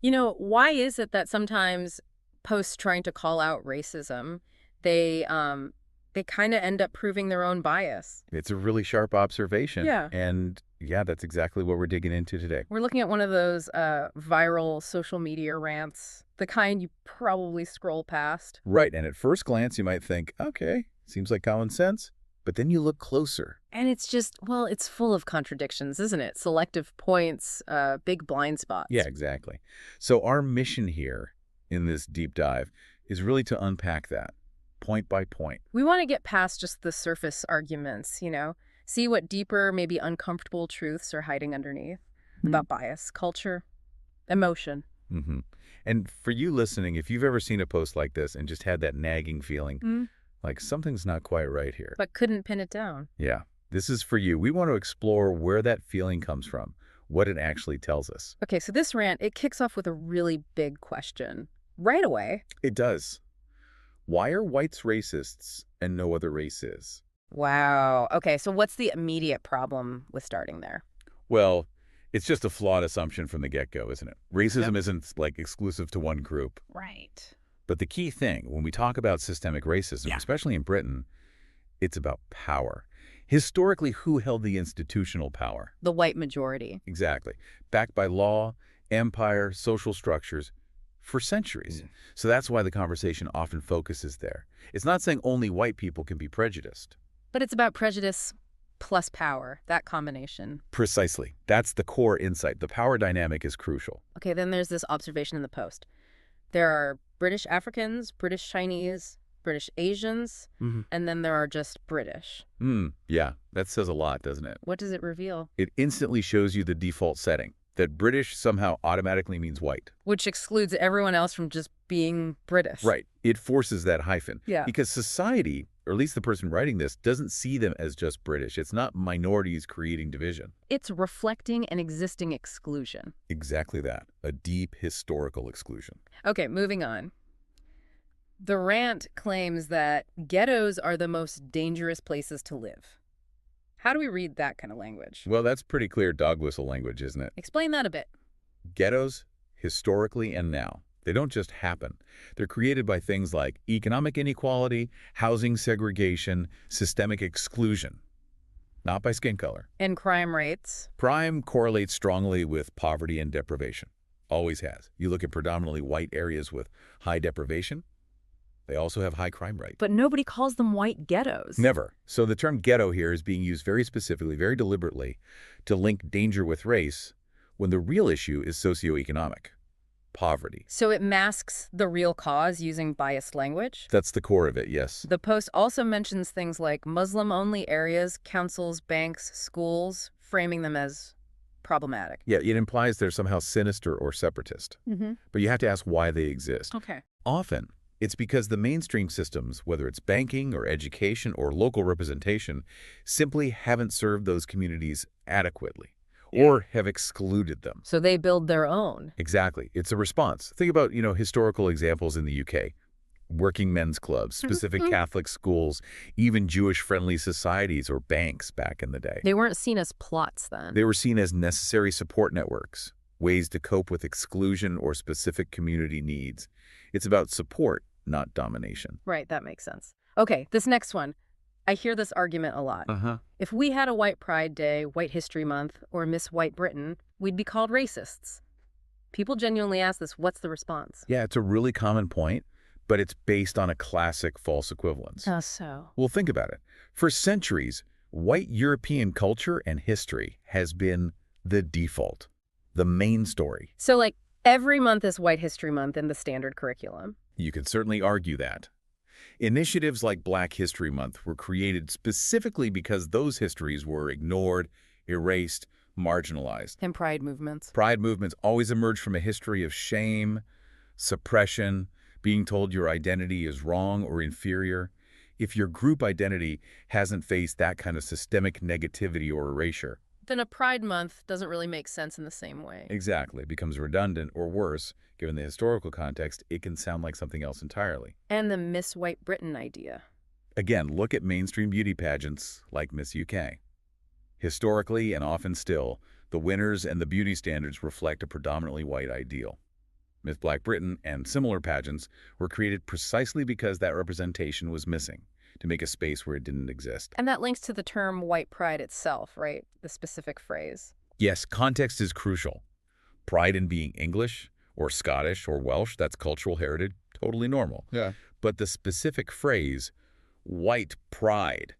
Why is it that sometimes posts trying to call out racism, they kind of end up proving their own bias? It's a really sharp observation. Yeah. And yeah, that's exactly what we're digging into today. We're looking at one of those viral social media rants, the kind you probably scroll past. Right. And at first glance, you might think, okay, seems like common sense. But then you look closer. And it's just, well, it's full of contradictions, isn't it? Selective points, big blind spots. Yeah, exactly. So our mission here in this deep dive is really to unpack that point by point. We want to get past just the surface arguments, see what deeper, maybe uncomfortable truths are hiding underneath about bias, culture, emotion. Mm-hmm. And for you listening, if you've ever seen a post like this and just had that nagging feeling, like something's not quite right here. But couldn't pin it down. Yeah, this is for you. We want to explore where that feeling comes from, what it actually tells us. Okay, so this rant, it kicks off with a really big question. Right away. It does. Why are whites racists and no other race is? Wow. Okay, so what's the immediate problem with starting there? Well, it's just a flawed assumption from the get-go, isn't it? Racism isn't like exclusive to one group. Right. But the key thing, when we talk about systemic racism, especially in Britain, it's about power. Historically, who held the institutional power? The white majority. Exactly. Backed by law, empire, social structures for centuries. So that's why the conversation often focuses there. It's not saying only white people can be prejudiced. But it's about prejudice plus power, that combination. Precisely. That's the core insight. The power dynamic is crucial. Okay, then there's this observation in the post. There are British Africans, British Chinese, British Asians, and then there are just British. Yeah, that says a lot, doesn't it? What does it reveal? It instantly shows you the default setting, that British somehow automatically means white. Which excludes everyone else from just being British. Right. It forces that hyphen. Yeah. Because society, or at least the person writing this, doesn't see them as just British. It's not minorities creating division. It's reflecting an existing exclusion. Exactly that. A deep historical exclusion. Okay, moving on. The rant claims that ghettos are the most dangerous places to live. How do we read that kind of language? Well, that's pretty clear dog whistle language, isn't it? Explain that a bit. Ghettos, historically and now, they don't just happen. They're created by things like economic inequality, housing segregation, systemic exclusion. Not by skin color. And crime rates? Crime correlates strongly with poverty and deprivation. Always has. You look at predominantly white areas with high deprivation, they also have high crime rates. But nobody calls them white ghettos. Never. So the term ghetto here is being used very specifically, very deliberately, to link danger with race when the real issue is socioeconomic, poverty. So it masks the real cause using biased language? That's the core of it, yes. The post also mentions things like Muslim-only areas, councils, banks, schools, framing them as problematic. Yeah, it implies they're somehow sinister or separatist. But you have to ask why they exist. Okay. Often, it's because the mainstream systems, whether it's banking or education or local representation, simply haven't served those communities adequately or have excluded them. So they build their own. Exactly. It's a response. Think about, historical examples in the UK. Working men's clubs, specific Catholic schools, even Jewish-friendly societies or banks back in the day. They weren't seen as plots then. They were seen as necessary support networks, ways to cope with exclusion or specific community needs. It's about support, not domination. Right, that makes sense. Okay, this next one. I hear this argument a lot. If we had a White Pride Day, White History Month, or Miss White Britain, we'd be called racists. People genuinely ask this, what's the response? Yeah, it's a really common point, but it's based on a classic false equivalence. How so? Well, think about it. For centuries, white European culture and history has been the default, the main story. So, like, every month is White History Month in the standard curriculum. You could certainly argue that. Initiatives like Black History Month were created specifically because those histories were ignored, erased, marginalized. And pride movements. Pride movements always emerge from a history of shame, suppression, being told your identity is wrong or inferior. If your group identity hasn't faced that kind of systemic negativity or erasure, then a Pride Month doesn't really make sense in the same way. Exactly. It becomes redundant, or worse, given the historical context, it can sound like something else entirely. And the Miss White Britain idea. Again, look at mainstream beauty pageants like Miss UK. Historically, and often still, the winners and the beauty standards reflect a predominantly white ideal. Miss Black Britain, and similar pageants were created precisely because that representation was missing, to make a space where it didn't exist. And that links to the term white pride itself, right? The specific phrase. Yes, context is crucial. Pride in being English or Scottish or Welsh, that's cultural heritage, totally normal. Yeah. But the specific phrase, white pride,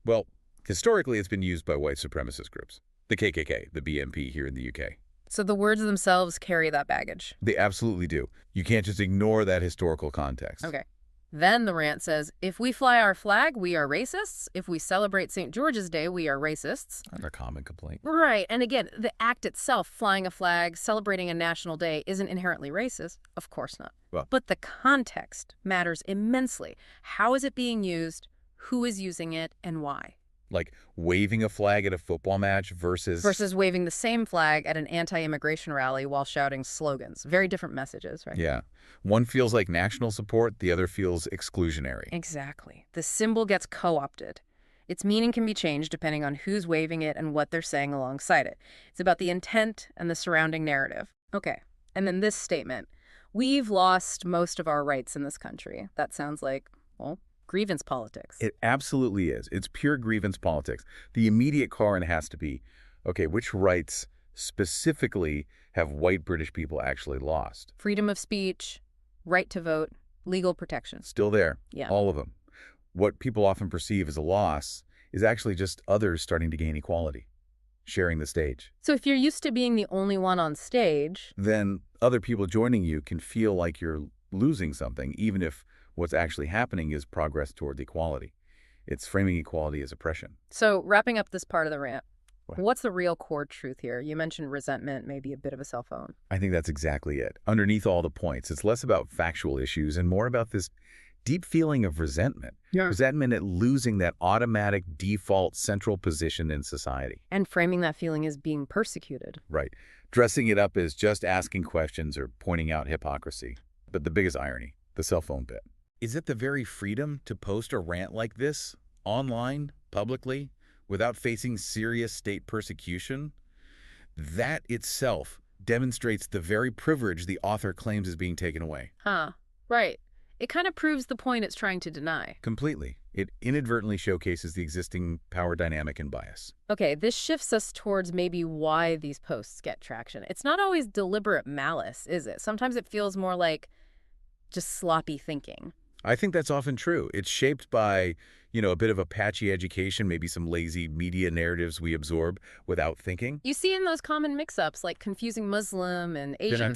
well, historically it's been used by white supremacist groups. The KKK, the BNP here in the UK. So the words themselves carry that baggage. They absolutely do. You can't just ignore that historical context. Okay. Then the rant says, if we fly our flag, we are racists. If we celebrate St. George's Day, we are racists. Not a common complaint. Right. And again, the act itself, flying a flag, celebrating a national day, isn't inherently racist. Of course not. Well, but the context matters immensely. How is it being used? Who is using it? And why? like waving a flag at a football match versus waving the same flag at an anti-immigration rally while shouting slogans. Very different messages, right? Yeah. One feels like national support, the other feels exclusionary. Exactly. The symbol gets co-opted. Its meaning can be changed depending on who's waving it and what they're saying alongside it. It's about the intent and the surrounding narrative. Okay. And then this statement. We've lost most of our rights in this country. That sounds like, well, grievance politics. It absolutely is. It's pure grievance politics. The immediate call-in has to be, okay, which rights specifically have white British people actually lost? Freedom of speech, right to vote, legal protections. Still there. Yeah. All of them. What people often perceive as a loss is actually just others starting to gain equality, sharing the stage. So if you're used to being the only one on stage, then other people joining you can feel like you're losing something, even if what's actually happening is progress towards equality. It's framing equality as oppression. So wrapping up this part of the rant, What? what's the real core truth here? You mentioned resentment, maybe a bit of a cell phone. I think that's exactly it. Underneath all the points, it's less about factual issues and more about this deep feeling of resentment. Yeah. Resentment at losing that automatic default central position in society. And framing that feeling as being persecuted. Right. Dressing it up as just asking questions or pointing out hypocrisy. But the biggest irony, the cell phone bit. Is it the very freedom to post a rant like this online, publicly, without facing serious state persecution? That itself demonstrates the very privilege the author claims is being taken away. Huh. Right. It kind of proves the point it's trying to deny. Completely. It inadvertently showcases the existing power dynamic and bias. Okay, this shifts us towards maybe why these posts get traction. It's not always deliberate malice, is it? Sometimes it feels more like just sloppy thinking. I think that's often true. It's shaped by, a bit of a patchy education, maybe some lazy media narratives we absorb without thinking. You see in those common mix-ups like confusing Muslim and Asian.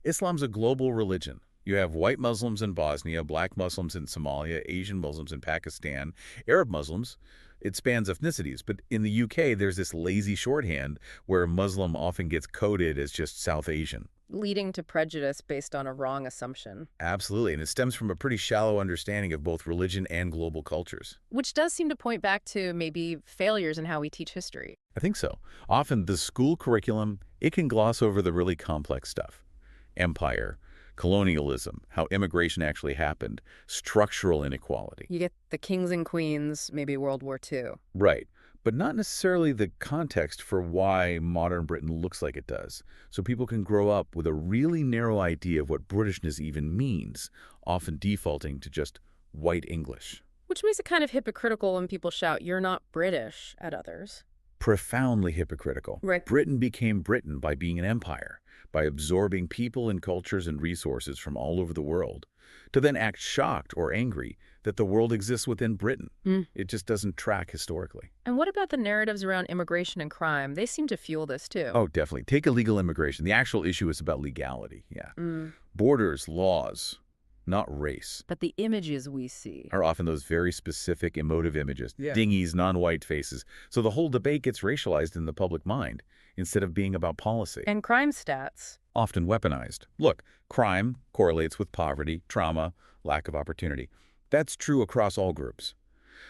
Islam's a global religion. You have white Muslims in Bosnia, black Muslims in Somalia, Asian Muslims in Pakistan, Arab Muslims. It spans ethnicities. But in the UK, there's this lazy shorthand where Muslim often gets coded as just South Asian. Leading to prejudice based on a wrong assumption. Absolutely. And it stems from a pretty shallow understanding of both religion and global cultures. Which does seem to point back to maybe failures in how we teach history. I think so. Often the school curriculum, it can gloss over the really complex stuff. Empire, colonialism, how immigration actually happened, structural inequality. You get the kings and queens, maybe World War II. Right. But not necessarily the context for why modern Britain looks like it does. So people can grow up with a really narrow idea of what Britishness even means, often defaulting to just white English. Which makes it kind of hypocritical when people shout, "You're not British," at others. Profoundly hypocritical. Right. Britain became Britain by being an empire, by absorbing people and cultures and resources from all over the world, to then act shocked or angry that the world exists within Britain. It just doesn't track historically. And what about the narratives around immigration and crime? They seem to fuel this too. Oh, definitely. Take illegal immigration. The actual issue is about legality, yeah. Borders, laws, not race. But the images we see Are often those very specific emotive images. Yeah. Dingies, non-white faces. So the whole debate gets racialized in the public mind instead of being about policy. and crime stats. Often weaponized. Look, crime correlates with poverty, trauma, lack of opportunity. That's true across all groups.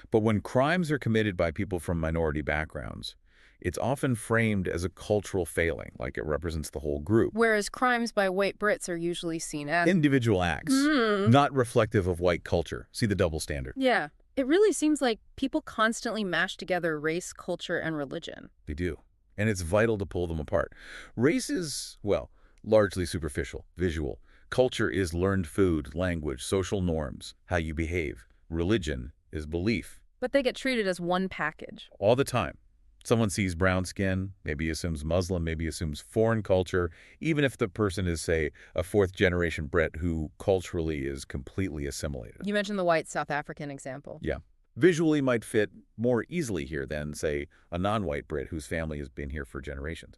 But when crimes are committed by people from minority backgrounds, it's often framed as a cultural failing, like it represents the whole group. Whereas crimes by white Brits are usually seen as Individual acts, not reflective of white culture. See the double standard. Yeah. It really seems like people constantly mash together race, culture, and religion. They do. And it's vital to pull them apart. Race is, well, largely superficial, visual. Culture is learned food, language, social norms, how you behave. Religion is belief. But they get treated as one package. All the time. Someone sees brown skin, maybe assumes Muslim, maybe assumes foreign culture, even if the person is, say, a fourth-generation Brit who culturally is completely assimilated. You mentioned the white South African example. Yeah. Visually might fit more easily here than, say, a non-white Brit whose family has been here for generations.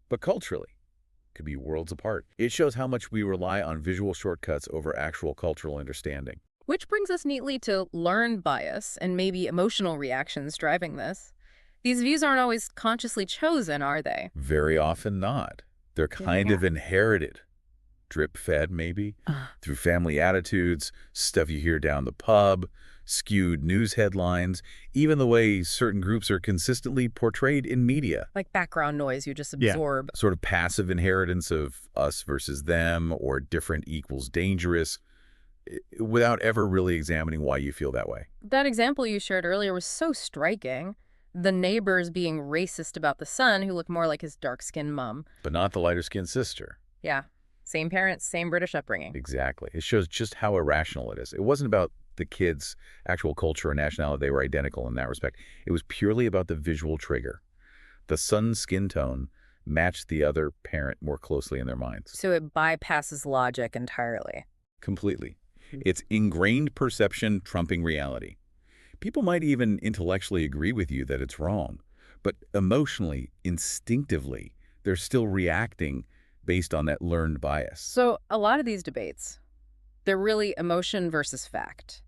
But culturally, could be worlds apart. It shows how much we rely on visual shortcuts over actual cultural understanding. Which brings us neatly to learned bias and maybe emotional reactions driving this. These views aren't always consciously chosen, are they? Very often not. They're kind of inherited. Drip-fed, maybe, through family attitudes, stuff you hear down the pub, skewed news headlines, even the way certain groups are consistently portrayed in media. Like background noise you just absorb. Sort of passive inheritance of us versus them or different equals dangerous, without ever really examining why you feel that way. That example you shared earlier was so striking. The neighbors being racist about the son who looked more like his dark-skinned mom. But not the lighter-skinned sister. Yeah. Same parents, same British upbringing. Exactly. It shows just how irrational it is. It wasn't about the kids' actual culture or nationality. They were identical in that respect. It was purely about the visual trigger. The son's skin tone matched the other parent more closely in their minds. So it bypasses logic entirely. Completely. It's ingrained perception trumping reality. People might even intellectually agree with you that it's wrong, but emotionally, instinctively, they're still reacting based on that learned bias. So a lot of these debates, they're really emotion versus fact.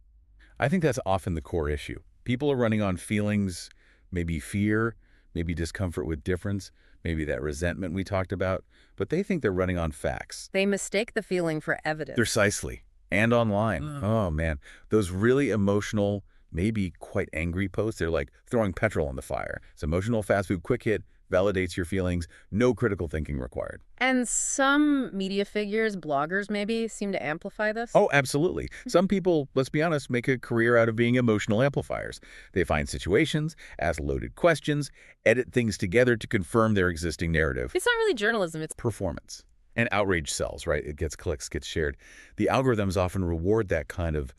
I think that's often the core issue. People are running on feelings, maybe fear, maybe discomfort with difference, maybe that resentment we talked about, but they think they're running on facts. They mistake the feeling for evidence. Precisely. And online. Oh, man. Those really emotional, maybe quite angry posts, they're like throwing petrol on the fire. It's emotional fast food quick hit, validates your feelings, no critical thinking required. And some media figures, bloggers maybe, seem to amplify this? Oh, absolutely. Some people, let's be honest, make a career out of being emotional amplifiers. They find situations, ask loaded questions, edit things together to confirm their existing narrative. It's not really journalism, it's Performance. And outrage sells, right? It gets clicks, gets shared. The algorithms often reward that kind of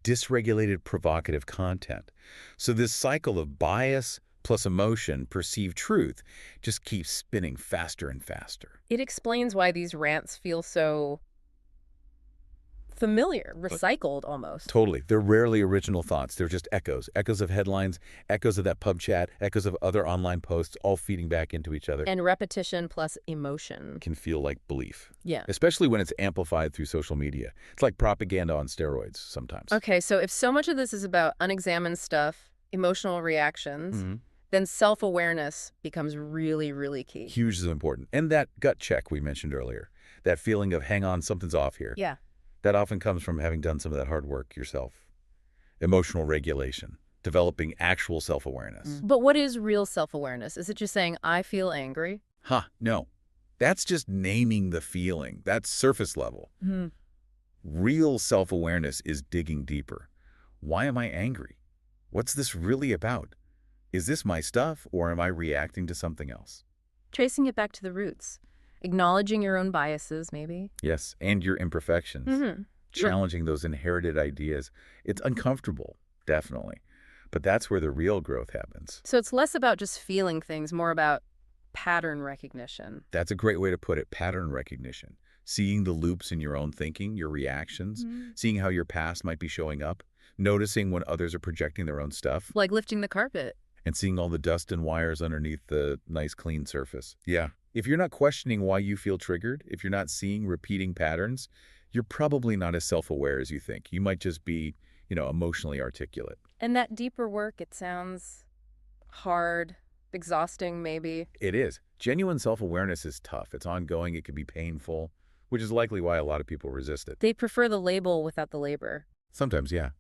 dysregulated, provocative content. So this cycle of bias plus emotion, perceived truth, just keeps spinning faster and faster. It explains why these rants feel so familiar, recycled almost. Totally. They're rarely original thoughts. They're just echoes. Echoes of headlines, echoes of that pub chat, echoes of other online posts, all feeding back into each other. And repetition plus emotion. Can feel like belief. Yeah. Especially when it's amplified through social media. It's like propaganda on steroids sometimes. Okay, so if so much of this is about unexamined stuff, emotional reactions, then self-awareness becomes really, really key. Hugely important. And that gut check we mentioned earlier. That feeling of, hang on, something's off here. Yeah. That often comes from having done some of that hard work yourself. Emotional regulation, developing actual self-awareness. But what is real self-awareness? Is it just saying, I feel angry? No. That's just naming the feeling. That's surface level. Real self-awareness is digging deeper. Why am I angry? What's this really about? Is this my stuff, or am I reacting to something else? Tracing it back to the roots. Acknowledging your own biases, maybe. Yes, and your imperfections. Challenging those inherited ideas. It's uncomfortable, definitely. But that's where the real growth happens. So it's less about just feeling things, more about pattern recognition. That's a great way to put it, pattern recognition. Seeing the loops in your own thinking, your reactions, seeing how your past might be showing up, noticing when others are projecting their own stuff. Like lifting the carpet. And seeing all the dust and wires underneath the nice clean surface. Yeah. If you're not questioning why you feel triggered, if you're not seeing repeating patterns, you're probably not as self-aware as you think. You might just be, emotionally articulate. And that deeper work, it sounds hard, exhausting maybe. It is. Genuine self-awareness is tough. It's ongoing. It can be painful, which is likely why a lot of people resist it. They prefer the label without the labor. Sometimes, yeah.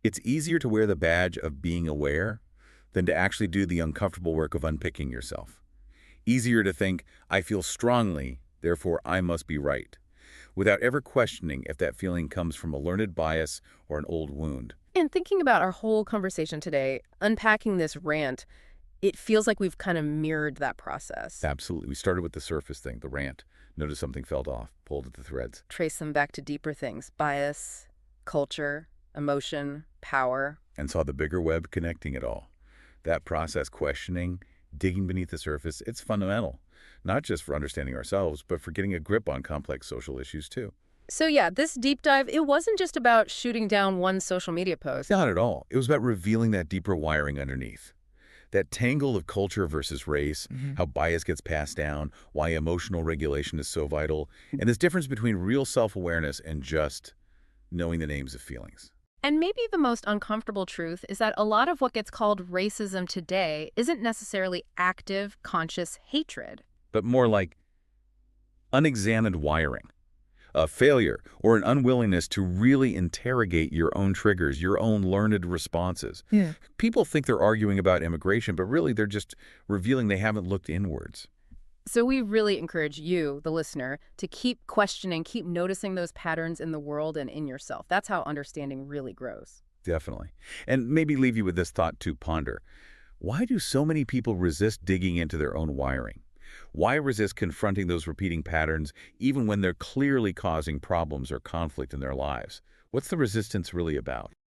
It's easier to wear the badge of being aware than to actually do the uncomfortable work of unpicking yourself. Easier to think, I feel strongly, therefore I must be right, without ever questioning if that feeling comes from a learned bias or an old wound. And thinking about our whole conversation today, unpacking this rant, it feels like we've kind of mirrored that process. Absolutely. We started with the surface thing, the rant. Notice something felt off, pulled at the threads. Trace them back to deeper things: bias, culture, emotion, power. And saw the bigger web connecting it all. That process, questioning, digging beneath the surface, it's fundamental, not just for understanding ourselves, but for getting a grip on complex social issues too. So yeah, this deep dive, it wasn't just about shooting down one social media post. Not at all. It was about revealing that deeper wiring underneath. That tangle of culture versus race, how bias gets passed down, why emotional regulation is so vital, and this difference between real self-awareness and just knowing the names of feelings. And maybe the most uncomfortable truth is that a lot of what gets called racism today isn't necessarily active, conscious hatred. But more like unexamined wiring, a failure or an unwillingness to really interrogate your own triggers, your own learned responses. Yeah. People think they're arguing about immigration, but really they're just revealing they haven't looked inwards. So we really encourage you, the listener, to keep questioning, keep noticing those patterns in the world and in yourself. That's how understanding really grows. Definitely. And maybe leave you with this thought to ponder. Why do so many people resist digging into their own wiring? Why resist confronting those repeating patterns even when they're clearly causing problems or conflict in their lives? What's the resistance really about?